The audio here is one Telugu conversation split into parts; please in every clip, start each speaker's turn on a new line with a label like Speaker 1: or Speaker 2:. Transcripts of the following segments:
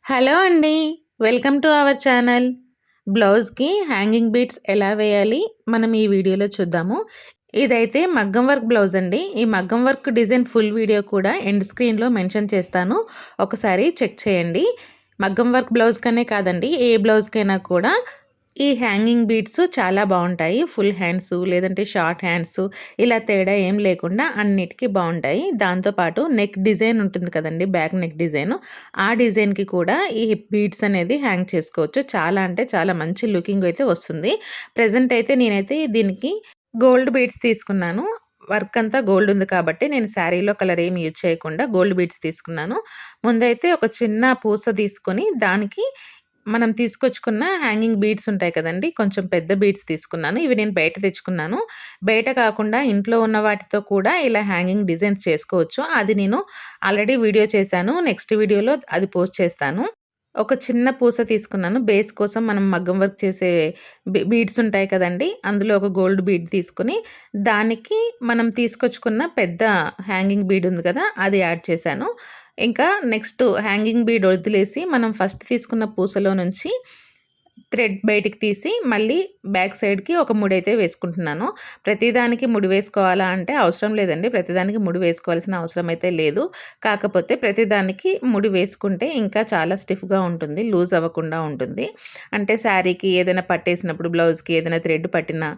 Speaker 1: హలో అండి. Welcome to our channel. బ్లౌజ్‌కి హ్యాంగింగ్ బీట్స్ ఎలా వేయాలి మనం ఈ వీడియోలో చూద్దాము. ఇదైతే మగ్గం వర్క్ బ్లౌజ్ అండి. ఈ మగ్గం వర్క్ డిజైన్ ఫుల్ వీడియో కూడా ఎండ్ స్క్రీన్‌లో మెన్షన్ చేస్తాను. ఒకసారి చెక్ చేయండి. మగ్గం వర్క్ బ్లౌజ్‌కనే కాదండి, ఏ బ్లౌజ్‌కైనా కూడా ఈ హ్యాంగింగ్ బీడ్స్ చాలా బావుంటాయి. ఫుల్ హ్యాండ్స్ లేదంటే షార్ట్ హ్యాండ్స్ ఇలా తేడా ఏం లేకుండా అన్నిటికి బావుంటాయి. దాంతో పాటు నెక్ డిజైన్ ఉంటుంది కదండీ! Back neck design. ఆ డిజైన్‌కి కూడా ఈ బీడ్స్ అనేది హ్యాంగ్ చేసుకోవచ్చు. చాలా అంటే చాలా మంచి లుకింగ్ అయితే వస్తుంది. ప్రెజెంట్ అయితే నేనైతే దీనికి గోల్డ్ బీడ్స్ తీసుకున్నాను. వర్క్ అంతా గోల్డ్ ఉంది కాబట్టి నేను శారీలో కలర్ ఏమి యూజ్ చేయకుండా గోల్డ్ బీడ్స్ తీసుకున్నాను. ముందైతే ఒక చిన్న పూస తీసుకొని దానికి మనం తీసుకొచ్చుకున్న హ్యాంగింగ్ బీడ్స్ ఉంటాయి కదండీ! కొంచెం పెద్ద బీడ్స్ తీసుకున్నాను. ఇవి నేను బయట తెచ్చుకున్నాను. బయట కాకుండా ఇంట్లో ఉన్న వాటితో కూడా ఇలా హ్యాంగింగ్ డిజైన్స్ చేసుకోవచ్చు. అది నేను ఆల్రెడీ వీడియో చేశాను. నెక్స్ట్ వీడియోలో అది పోస్ట్ చేస్తాను. ఒక చిన్న పూస తీసుకున్నాను. బేస్ కోసం మనం మగ్గం వర్క్ చేసే బీడ్స్ ఉంటాయి కదండీ! అందులో ఒక గోల్డ్ బీడ్ తీసుకొని, దానికి మనం తీసుకొచ్చుకున్న పెద్ద హ్యాంగింగ్ బీడ్ ఉంది కదా! అది యాడ్ చేశాను. ఇంకా నెక్స్ట్ హ్యాంగింగ్ బీడ్ వదిలేసి మనం ఫస్ట్ తీసుకున్న పూసలో నుంచి థ్రెడ్ బయటికి తీసి మళ్ళీ బ్యాక్ సైడ్‌కి ఒక ముడైతే వేసుకుంటున్నాను. ప్రతిదానికి ముడి వేసుకోవాలా అంటే అవసరం లేదండి. ప్రతిదానికి ముడి వేసుకోవాల్సిన అవసరం అయితే లేదు. కాకపోతే ప్రతిదానికి ముడి వేసుకుంటే ఇంకా చాలా స్టిఫ్‌గా ఉంటుంది. లూజ్ అవ్వకుండా ఉంటుంది. అంటే శారీకి ఏదైనా పట్టేసినప్పుడు బ్లౌజ్‌కి ఏదైనా థ్రెడ్ పట్టినా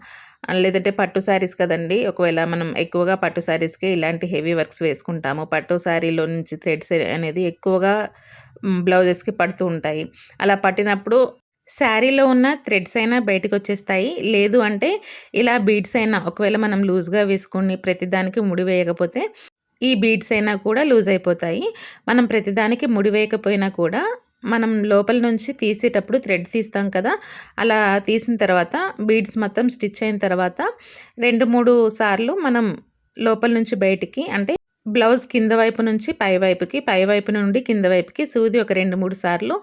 Speaker 1: లేదంటే పట్టు శారీస్ కదండీ! ఒకవేళ మనం ఎక్కువగా పట్టు శారీస్‌కే ఇలాంటి హెవీ వర్క్స్ వేసుకుంటాము. పట్టు శారీలో నుంచి థ్రెడ్స్ అనేది ఎక్కువగా బ్లౌజెస్‌కి పడుతూ ఉంటాయి. అలా పట్టినప్పుడు శారీలో ఉన్న థ్రెడ్స్ అయినా బయటకొచ్చేస్తాయి. లేదు అంటే ఇలా బీడ్స్ అయినా ఒకవేళ మనం లూజ్‌గా వేసుకొని ప్రతిదానికి ముడి వేయకపోతే ఈ బీడ్స్ అయినా కూడా లూజ్ అయిపోతాయి. మనం ప్రతిదానికి ముడి వేయకపోయినా కూడా మనం లోపల నుంచి తీసేటప్పుడు థ్రెడ్ తీస్తాం కదా! అలా తీసిన తర్వాత బీడ్స్ మొత్తం స్టిచ్ అయిన తర్వాత 2, 3 సార్లు మనం లోపల నుంచి బయటికి అంటే బ్లౌజ్ కింద వైపు నుంచి పై వైపుకి, పై వైపు నుండి కింద వైపుకి సూది ఒక 2, 3 సార్లు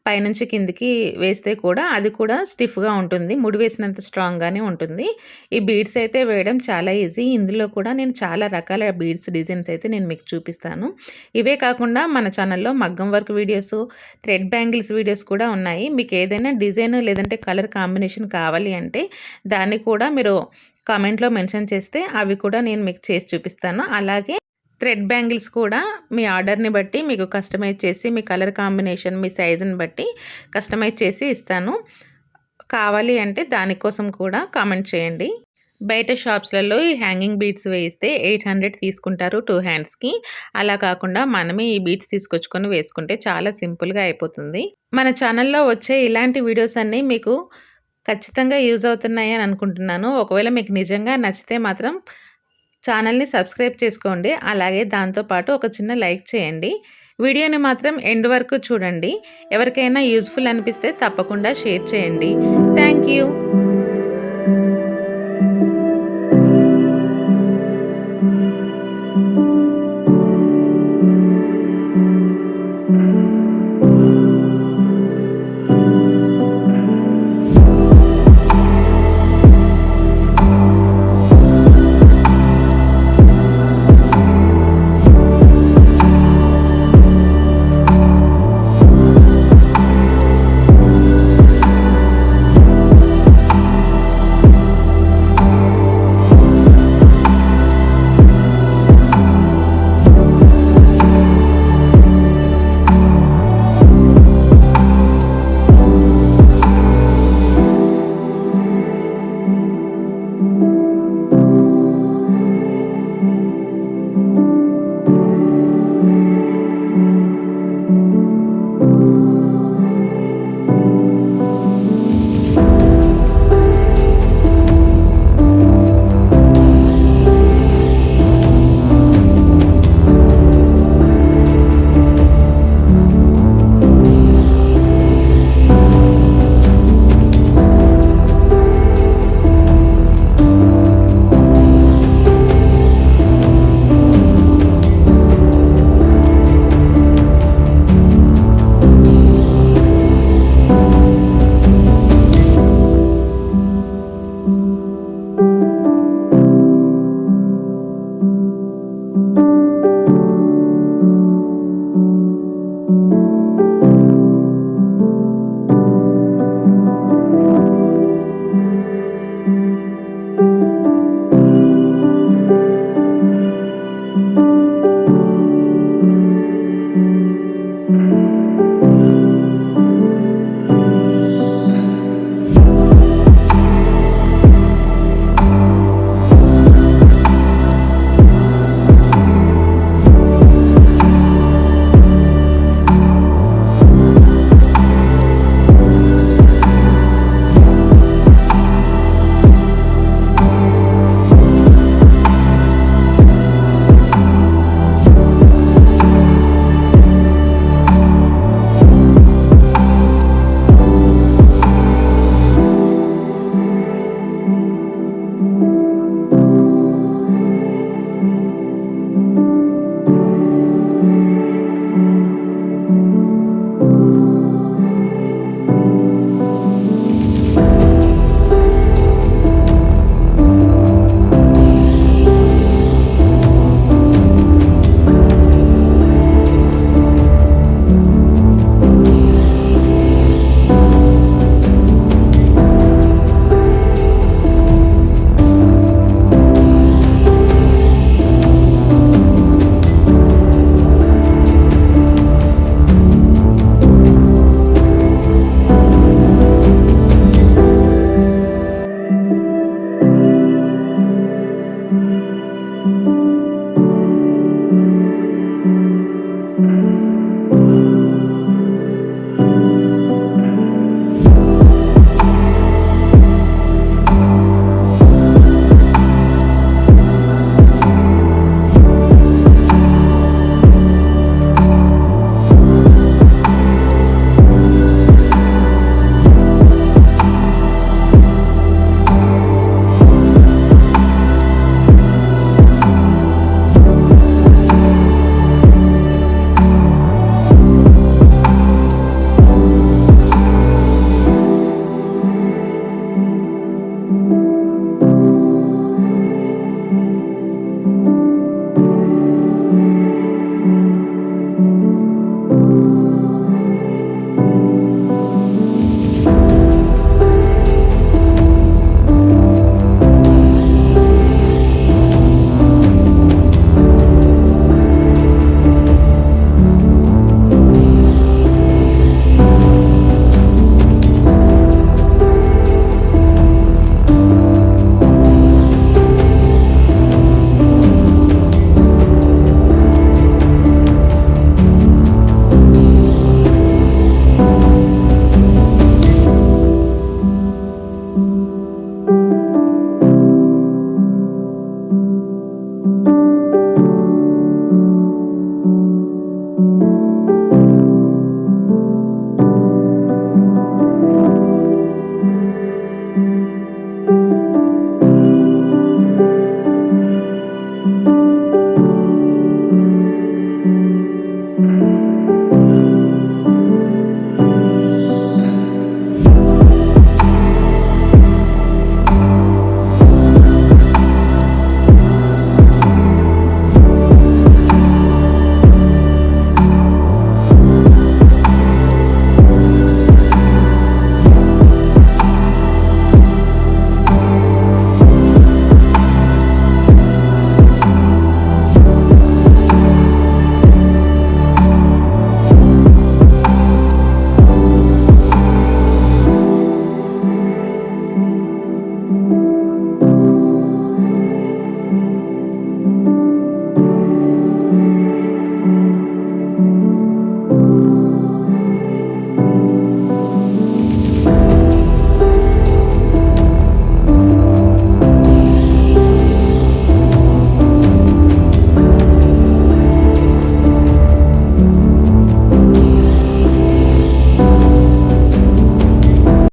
Speaker 1: పైనుంచి కిందకి వేస్తే కూడా అది కూడా స్టిఫ్‌గా ఉంటుంది. ముడి వేసినంత స్ట్రాంగ్‌గానే ఉంటుంది. ఈ బీడ్స్ అయితే వేయడం చాలా ఈజీ. ఇందులో కూడా నేను చాలా రకాల బీడ్స్ డిజైన్స్ అయితే నేను మీకు చూపిస్తాను. ఇవే కాకుండా మన ఛానల్‌లో మగ్గం work videos, thread bangles videos కూడా ఉన్నాయి. మీకు ఏదైనా డిజైన్ లేదంటే కలర్ కాంబినేషన్ కావాలి అంటే దాన్ని కూడా మీరు కామెంట్‌లో మెన్షన్ చేస్తే అవి కూడా నేను మీకు చేసి చూపిస్తాను. అలాగే థ్రెడ్ బ్యాంగిల్స్ కూడా మీ ఆర్డర్‌ని బట్టి మీకు కస్టమైజ్ చేసి మీ కలర్ కాంబినేషన్, మీ సైజుని బట్టి కస్టమైజ్ చేసి ఇస్తాను. కావాలి అంటే దానికోసం కూడా కామెంట్ చేయండి. బయట షాప్స్‌లలో ఈ హ్యాంగింగ్ బీడ్స్ వేయిస్తే 800 తీసుకుంటారు 2 హ్యాండ్స్‌కి. అలా కాకుండా మనమే ఈ బీడ్స్ తీసుకొచ్చుకొని వేసుకుంటే చాలా సింపుల్‌గా అయిపోతుంది. మన ఛానల్‌లో వచ్చే ఇలాంటి వీడియోస్ అన్నీ మీకు ఖచ్చితంగా యూజ్ అవుతున్నాయి అని అనుకుంటున్నాను. ఒకవేళ మీకు నిజంగా నచ్చితే మాత్రం ఛానల్‌ని సబ్స్క్రైబ్ చేసుకోండి. అలాగే దాంతో పాటు ఒక చిన్న లైక్ చేయండి. వీడియోని మాత్రం ఎండ్ వరకు చూడండి. ఎవరికైనా యూజ్‌ఫుల్ అనిపిస్తే తప్పకుండా షేర్ చేయండి. Thank you.